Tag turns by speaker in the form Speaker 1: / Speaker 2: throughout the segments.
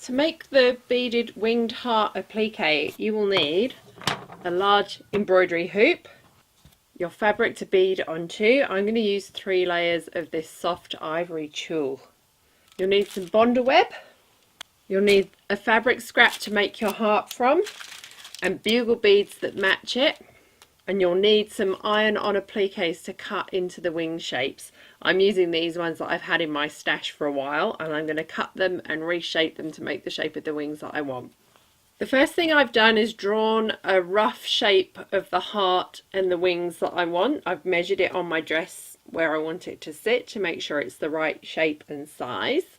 Speaker 1: To make the beaded winged heart applique, you will need a large embroidery hoop, your fabric to bead onto. I'm going to use 3 layers of this soft ivory tulle. You'll need some bonder web, you'll need a fabric scrap to make your heart from, and bugle beads that match it, and you'll need some iron-on appliques to cut into the wing shapes. I'm using these ones that I've had in my stash for a while, and I'm going to cut them and reshape them to make the shape of the wings that I want. The first thing I've done is drawn a rough shape of the heart and the wings that I want. I've measured it on my dress where I want it to sit to make sure it's the right shape and size.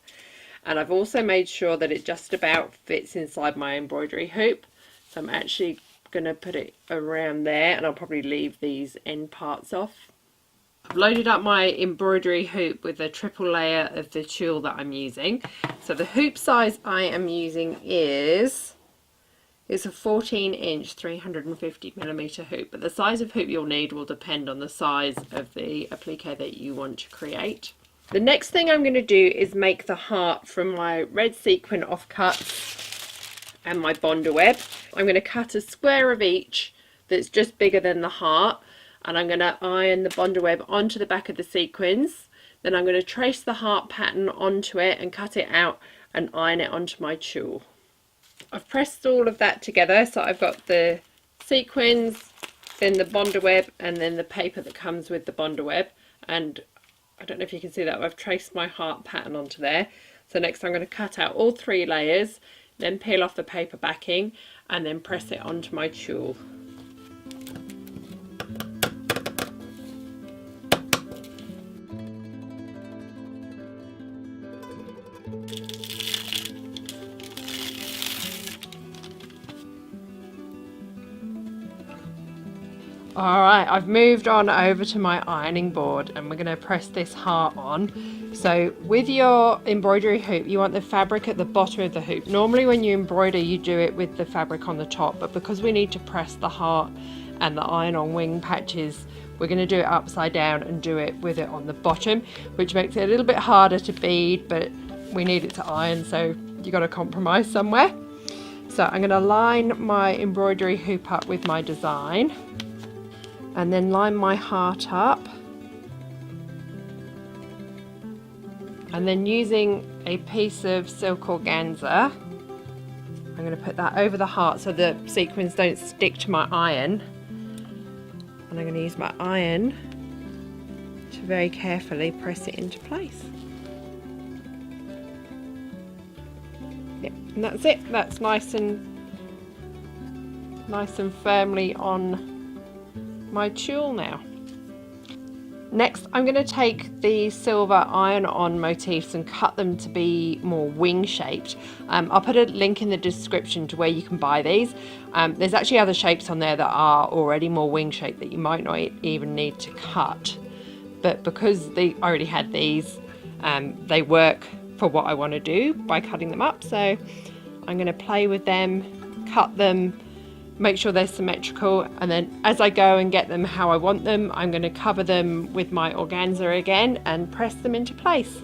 Speaker 1: And I've also made sure that it just about fits inside my embroidery hoop. So I'm actually going to put it around there, and I'll probably leave these end parts off. I've loaded up my embroidery hoop with a triple layer of the tulle that I'm using. So the hoop size I am using is a 14-inch 350mm hoop, but the size of hoop you'll need will depend on the size of the applique that you want to create. The next thing I'm going to do is make the heart from my red sequin offcuts and my bonder web. I'm going to cut a square of each that's just bigger than the heart, and I'm going to iron the bonder web onto the back of the sequins. Then I'm going to trace the heart pattern onto it and cut it out and iron it onto my tulle. I've pressed all of that together, so I've got the sequins, then the bonder web, and then the paper that comes with the bonder web. And I don't know if you can see that, I've traced my heart pattern onto there. So next I'm going to cut out all 3 layers, then peel off the paper backing, and then press it onto my tulle. Alright, I've moved on over to my ironing board, and we're going to press this heart on. So with your embroidery hoop, you want the fabric at the bottom of the hoop. Normally when you embroider, you do it with the fabric on the top, but because we need to press the heart and the iron-on wing patches, we're going to do it upside down and do it with it on the bottom, which makes it a little bit harder to bead, but we need it to iron, so you got to compromise somewhere. So I'm going to line my embroidery hoop up with my design, and then line my heart up, and then using a piece of silk organza, I'm going to put that over the heart so the sequins don't stick to my iron, and I'm going to use my iron to very carefully press it into place. Yep, and that's it. That's nice and firmly on my tulle now. Next, I'm going to take the silver iron-on motifs and cut them to be more wing shaped. I'll put a link in the description to where you can buy these. There's actually other shapes on there that are already more wing shaped that you might not even need to cut, but because I already had these, they work for what I want to do by cutting them up. So I'm going to play with them, cut them, make sure they're symmetrical, and then as I go and get them how I want them, I'm going to cover them with my organza again and press them into place.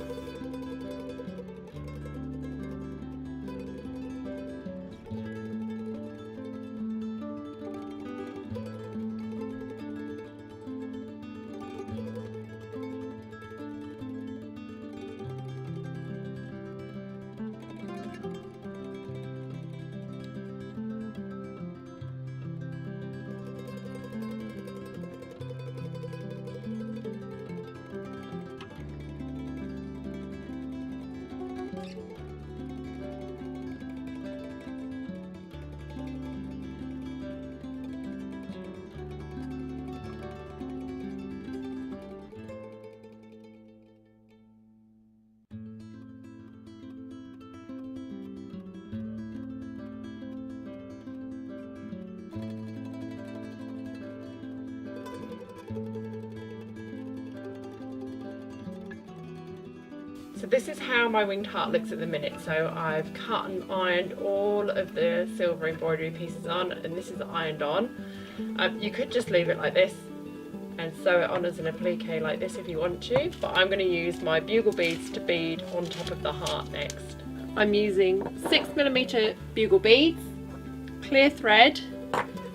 Speaker 1: So this is how my winged heart looks at the minute. So I've cut and ironed all of the silver embroidery pieces on, and this is ironed on. You could just leave it like this and sew it on as an applique like this if you want to, but I'm going to use my bugle beads to bead on top of the heart next. I'm using 6mm bugle beads, clear thread,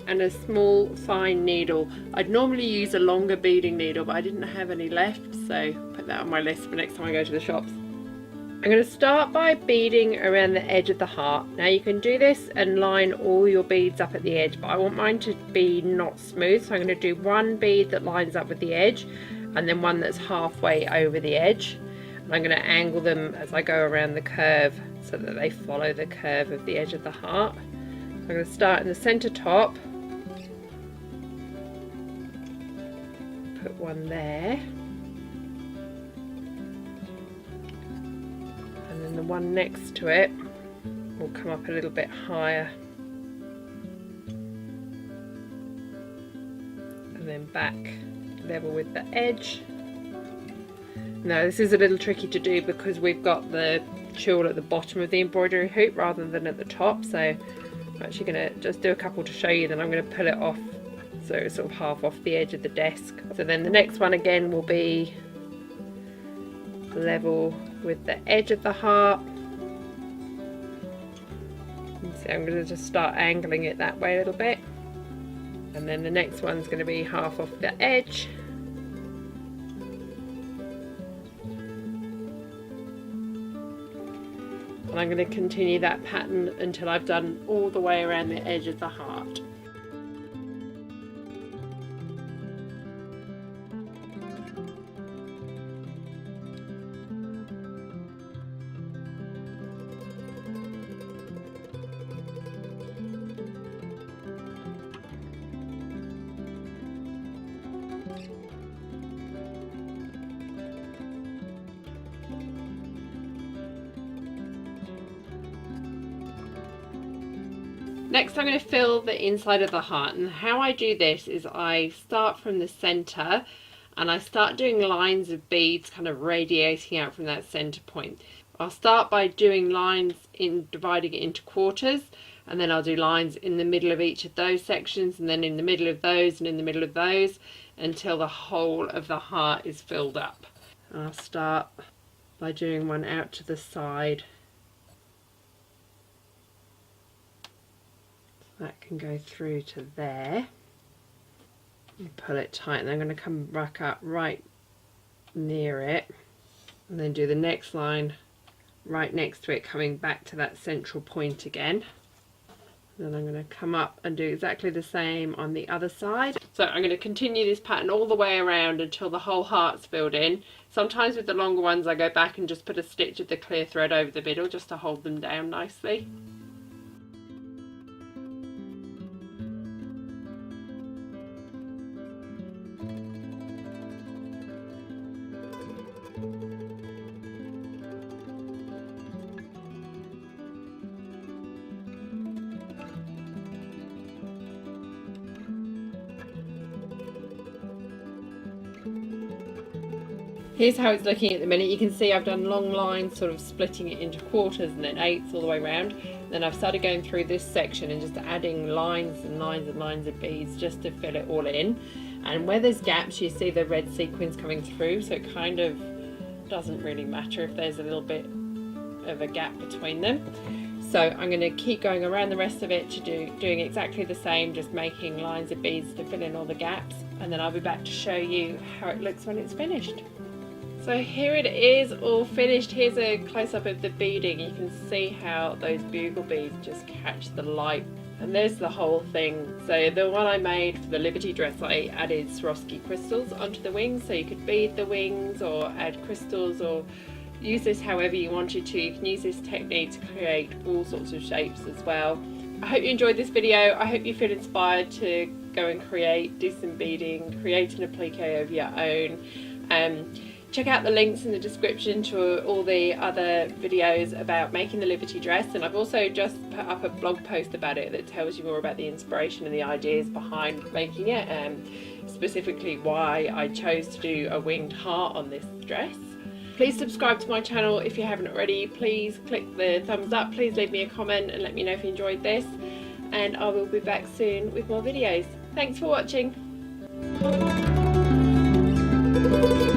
Speaker 1: and a small fine needle. I'd normally use a longer beading needle, but I didn't have any left, so put that on my list for next time I go to the shops. I'm going to start by beading around the edge of the heart. Now you can do this and line all your beads up at the edge, but I want mine to be not smooth, so I'm going to do one bead that lines up with the edge and then one that's halfway over the edge. And I'm going to angle them as I go around the curve so that they follow the curve of the edge of the heart. So I'm going to start in the centre top, put one there, and then the one next to it will come up a little bit higher, and then back level with the edge. Now this is a little tricky to do because we've got the tulle at the bottom of the embroidery hoop rather than at the top, so I'm actually going to just do a couple to show you, then I'm going to pull it off so it's sort of half off the edge of the desk. So then the next one again will be level with the edge of the heart. So I'm going to just start angling it that way a little bit, and then the next one's going to be half off the edge. And I'm going to continue that pattern until I've done all the way around the edge of the heart. Next I'm going to fill the inside of the heart, and how I do this is I start from the centre and I start doing lines of beads kind of radiating out from that centre point. I'll start by doing lines in dividing it into quarters, and then I'll do lines in the middle of each of those sections, and then in the middle of those and in the middle of those, until the whole of the heart is filled up. And I'll start by doing one out to the side. That can go through to there. And pull it tight, and I'm going to come back up right near it, and then do the next line right next to it, coming back to that central point again. Then I'm going to come up and do exactly the same on the other side. So I'm going to continue this pattern all the way around until the whole heart's filled in. Sometimes with the longer ones I go back and just put a stitch of the clear thread over the middle just to hold them down nicely. Here's how it's looking at the minute. You can see I've done long lines sort of splitting it into quarters and then eighths all the way around. Then I've started going through this section and just adding lines and lines and lines of beads just to fill it all in. And where there's gaps you see the red sequins coming through, so it kind of doesn't really matter if there's a little bit of a gap between them. So I'm going to keep going around the rest of it to doing exactly the same, just making lines of beads to fill in all the gaps, and then I'll be back to show you how it looks when it's finished. So here it is all finished. Here's a close-up of the beading. You can see how those bugle beads just catch the light, and there's the whole thing. So the one I made for the Liberty dress, I added Swarovski crystals onto the wings, so you could bead the wings or add crystals or use this however you wanted to. You can use this technique to create all sorts of shapes as well. I hope you enjoyed this video. I hope you feel inspired to go and do some beading, create an applique of your own. Check out the links in the description to all the other videos about making the Liberty dress, and I've also just put up a blog post about it that tells you more about the inspiration and the ideas behind making it, and specifically why I chose to do a winged heart on this dress. Please subscribe to my channel if you haven't already. Please click the thumbs up, please leave me a comment and let me know if you enjoyed this, and I will be back soon with more videos. Thanks for watching. you.